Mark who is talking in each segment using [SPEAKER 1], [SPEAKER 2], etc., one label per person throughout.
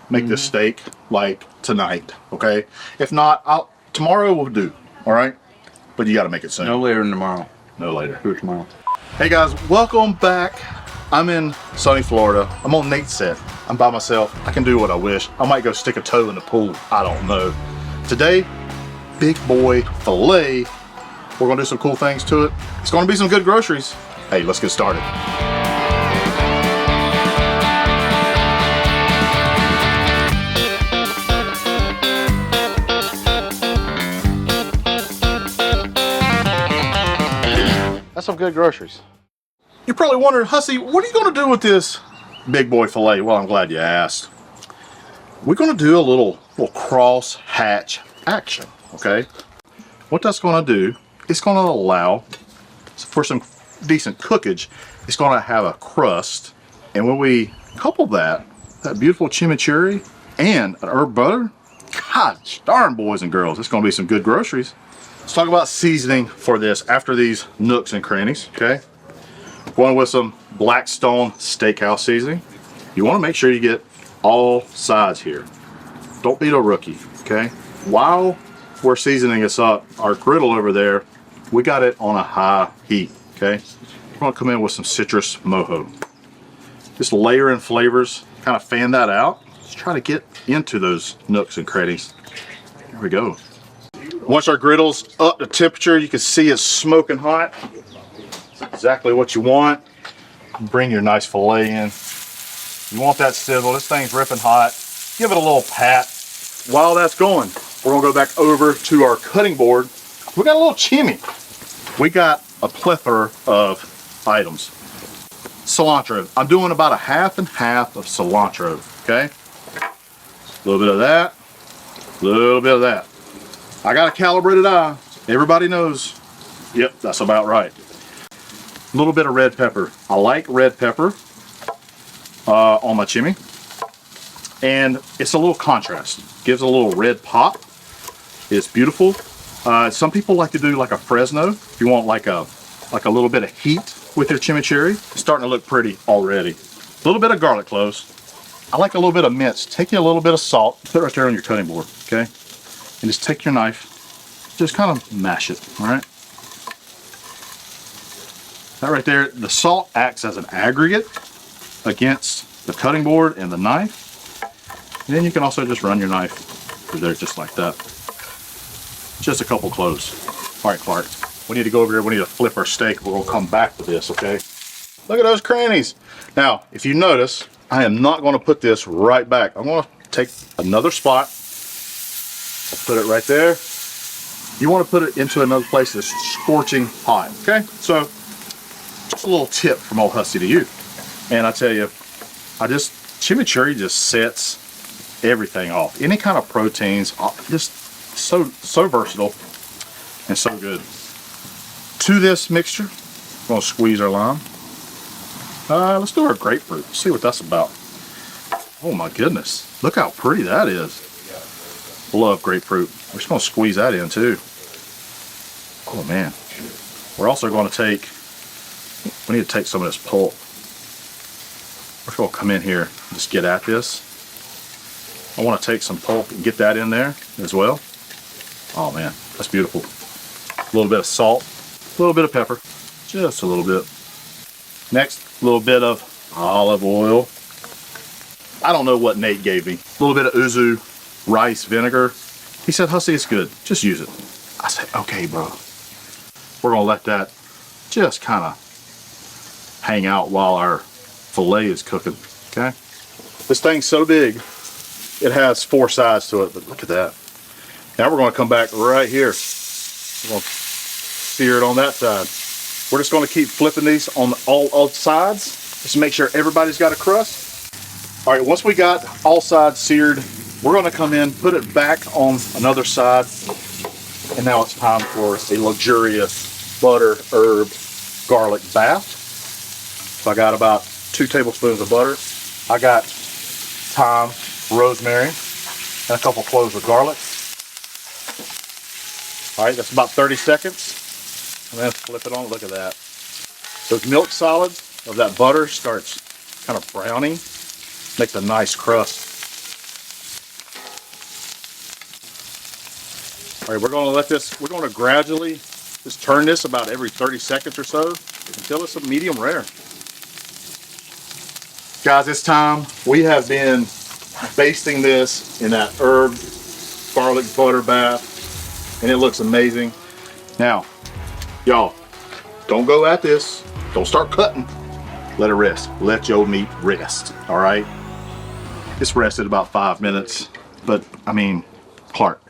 [SPEAKER 1] make this steak like tonight, okay? If not, tomorrow will do, all right? But you gotta make it soon.
[SPEAKER 2] No later than tomorrow.
[SPEAKER 1] No later.
[SPEAKER 2] Do it tomorrow.
[SPEAKER 1] Hey guys, welcome back. I'm in sunny Florida. I'm on Nate's set. I'm by myself. I can do what I wish. I might go stick a toe in the pool. I don't know. Today, big boy filet. We're gonna do some cool things to it. It's gonna be some good groceries. Hey, let's get started. That's some good groceries. You're probably wondering, Hussey, what are you gonna do with this big boy filet? Well, I'm glad you asked. We're gonna do a little cross-hatch action, okay? What that's gonna do, it's gonna allow for some decent cookage. It's gonna have a crust, and when we couple that beautiful chimichurri and an herb butter, gosh darn, boys and girls, it's gonna be some good groceries. Let's talk about seasoning for this after these nooks and crannies, okay? Going with some Blackstone Steakhouse seasoning. You wanna make sure you get all sides here. Don't be a rookie, okay? While we're seasoning this up, our griddle over there, we got it on a high heat, okay? We're gonna come in with some Citrus Mojo. Just layer in flavors, kind of fan that out. Let's try to get into those nooks and crannies. Here we go. Once our griddle's up to temperature, you can see it's smoking hot. That's exactly what you want. Bring your nice filet in. You want that sizzle. This thing's ripping hot. Give it a little pat. While that's going, we're gonna go back over to our cutting board. We got a little chimney. We got a plethora of items. Cilantro. I'm doing about a half and half of cilantro, okay? A little bit of that, a little bit of that. I got a calibrated eye. Everybody knows. Yep, that's about right. A little bit of red pepper. I like red pepper on my chimney. And it's a little contrast. Gives a little red pop. It's beautiful. Some people like to do like a Fresno. If you want like a little bit of heat with your chimichurri. It's starting to look pretty already. A little bit of garlic cloves. I like a little bit of minced. Take you a little bit of salt. Put it right there on your cutting board, okay? And just take your knife. Just kind of mash it, all right? That right there, the salt acts as an aggregate against the cutting board and the knife. And then you can also just run your knife through there just like that. Just a couple cloves. All right, Clark, we need to go over there. We need to flip our steak. We're gonna come back to this, okay? Look at those crannies. Now, if you notice, I am not gonna put this right back. I'm gonna take another spot. I'll put it right there. You wanna put it into another place that's scorching hot, okay? So, just a little tip from old Hussey to you. And I tell you, chimichurri just sets everything off. Any kind of proteins, just so versatile and so good. To this mixture, we're gonna squeeze our lime. Let's do our grapefruit. See what that's about. Oh my goodness, look how pretty that is. Love grapefruit. We're just gonna squeeze that in too. Oh man. We're also gonna we need to take some of this pulp. We're gonna come in here and just get at this. I want to take some pulp and get that in there as well. Oh man, that's beautiful. A little bit of salt, a little bit of pepper, just a little bit. Next, a little bit of olive oil. I don't know what Nate gave me. A little bit of uzu rice vinegar. He said, Hussey, it's good, just use it. I said, okay, bro. We're gonna let that just kind of hang out while our filet is cooking, okay? This thing's so big, it has 4 sides to it, but look at that. Now we're gonna come back right here. We're gonna sear it on that side. We're just gonna keep flipping these on all sides, just to make sure everybody's got a crust. All right, once we got all sides seared, we're gonna come in, put it back on another side, and now it's time for a luxurious butter, herb, garlic bath. So I got about 2 tablespoons of butter. I got thyme, rosemary, and a couple cloves of garlic. All right, that's about 30 seconds. And then flip it on, look at that. Those milk solids of that butter starts kind of browning, makes a nice crust. All right, we're gonna gradually just turn this about every 30 seconds or so until it's a medium rare. Guys, it's time. We have been basting this in that herb garlic butter bath, and it looks amazing. Now, y'all, don't go at this. Don't start cutting. Let it rest. Let your meat rest, all right? It's rested about 5 minutes, but I mean, Clark,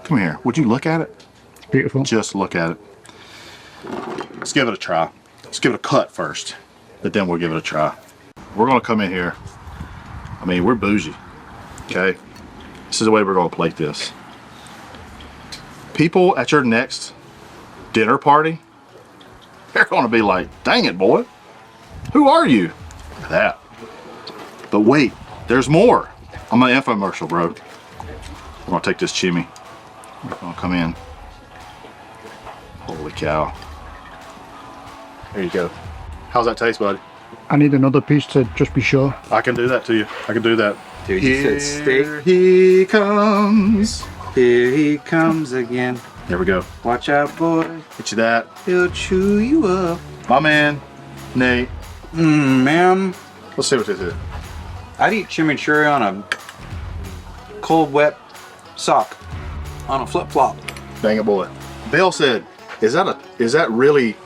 [SPEAKER 1] come here. Would you look at it?
[SPEAKER 2] It's beautiful.
[SPEAKER 1] Just look at it. Let's give it a try. Let's give it a cut first, but then we'll give it a try. We're gonna come in here. I mean, we're bougie, okay? This is the way we're gonna plate this. People at your next dinner party, they're gonna be like, dang it, boy. Who are you? Look at that. But wait, there's more. I'm an infomercial, bro. We're gonna take this chimi. We're gonna come in. Holy cow. There you go. How's that taste, buddy?
[SPEAKER 2] I need another piece to just be sure.
[SPEAKER 1] I can do that to you. I can do that.
[SPEAKER 3] Dude, you said steak.
[SPEAKER 1] Here he comes.
[SPEAKER 3] Here he comes again.
[SPEAKER 1] There we go.
[SPEAKER 3] Watch out, boy.
[SPEAKER 1] Get you that.
[SPEAKER 3] He'll chew you up.
[SPEAKER 1] My man, Nate.
[SPEAKER 3] Ma'am.
[SPEAKER 1] Let's see what this is.
[SPEAKER 3] I'd eat chimichurri on a cold, wet sock. On a flip-flop.
[SPEAKER 1] Dang it, boy. Bill said, is that really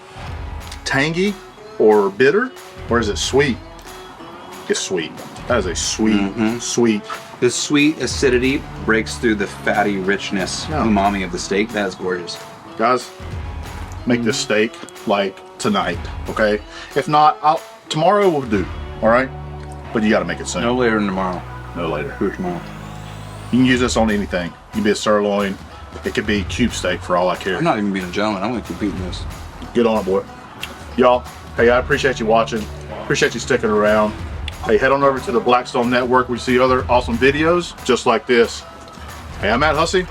[SPEAKER 1] tangy or bitter? Or is it sweet? It's sweet. That is a sweet, sweet.
[SPEAKER 3] The sweet acidity breaks through the fatty richness, umami of the steak. That is gorgeous.
[SPEAKER 1] Guys, make this steak like tonight, okay? If not, tomorrow we'll do, all right? But you gotta make it soon.
[SPEAKER 3] No later than tomorrow.
[SPEAKER 1] No later.
[SPEAKER 3] Who tomorrow?
[SPEAKER 1] You can use this on anything. It can be a sirloin. It could be cube steak for all I care.
[SPEAKER 3] I'm not even being a gentleman. I'm gonna compete in this.
[SPEAKER 1] Get on it, boy. Y'all, hey, I appreciate you watching. Appreciate you sticking around. Hey, head on over to the Blackstone Network. We see other awesome videos just like this. Hey, I'm Matt Hussey.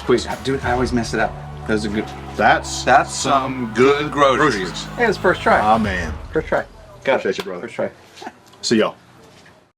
[SPEAKER 3] Please, dude, I always mess it up. Those are good.
[SPEAKER 1] That's
[SPEAKER 3] some good groceries. Hey, it's first try.
[SPEAKER 1] Ah, man.
[SPEAKER 3] First try.
[SPEAKER 1] Appreciate you, brother.
[SPEAKER 3] First try.
[SPEAKER 1] See y'all.